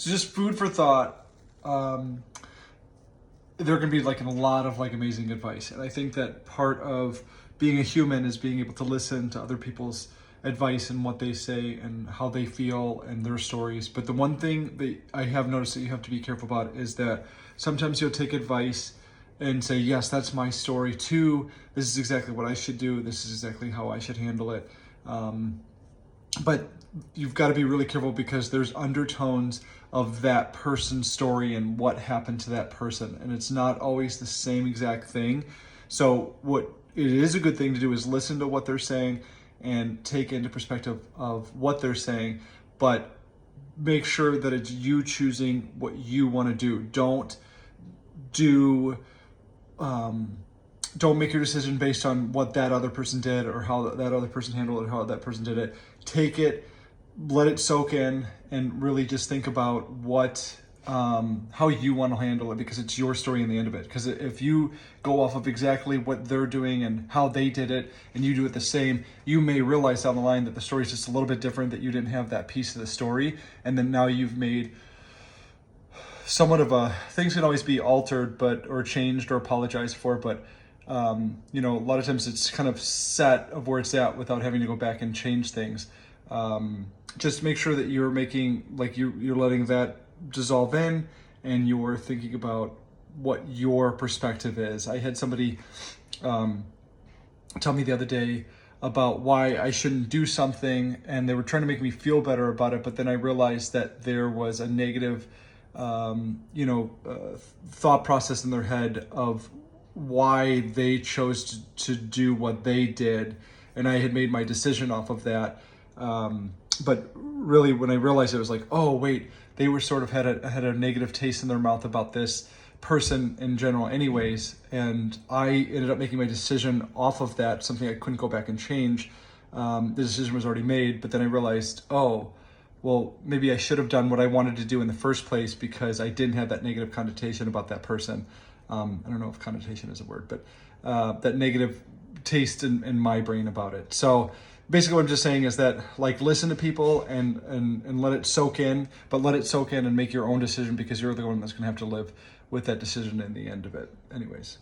So just food for thought. There can be like a lot of like amazing advice, and I think that part of being a human is being able to listen to other people's advice and what they say and how they feel and their stories. But the one thing that I have noticed that you have to be careful about is that sometimes you'll take advice and say, yes, that's my story too. This is exactly what I should do. This is exactly how I should handle it. But you've got to be really careful because there's undertones of that person's story and what happened to that person. And it's not always the same exact thing. So what it is a good thing to do is listen to what they're saying and take into perspective of what they're saying, but make sure that it's you choosing what you want to do. Don't make your decision based on what that other person did or how that other person handled it, how that person did it. Take it, let it soak in, and really just think about how you want to handle it, because it's your story in the end of it. Because if you go off of exactly what they're doing and how they did it, and you do it the same, you may realize down the line that the story is just a little bit different, that you didn't have that piece of the story, and then now you've made somewhat of things can always be altered, or changed or apologized for, but a lot of times it's kind of set of where it's at without having to go back and change things. Just make sure that you're making, like you're letting that dissolve in, and you're thinking about what your perspective is. I had somebody tell me the other day about why I shouldn't do something, and they were trying to make me feel better about it, but then I realized that there was a negative thought process in their head of why they chose to do what they did, and I had made my decision off of that. But really, when I realized it, was like, oh wait, they were sort of had a negative taste in their mouth about this person in general anyways, and I ended up making my decision off of that, something I couldn't go back and change. The decision was already made, but then I realized, oh, well, maybe I should have done what I wanted to do in the first place because I didn't have that negative connotation about that person. I don't know if connotation is a word, but that negative taste in my brain about it. So basically what I'm just saying is that, like, listen to people and let it soak in, but let it soak in and make your own decision, because you're the one that's going to have to live with that decision in the end of it anyways.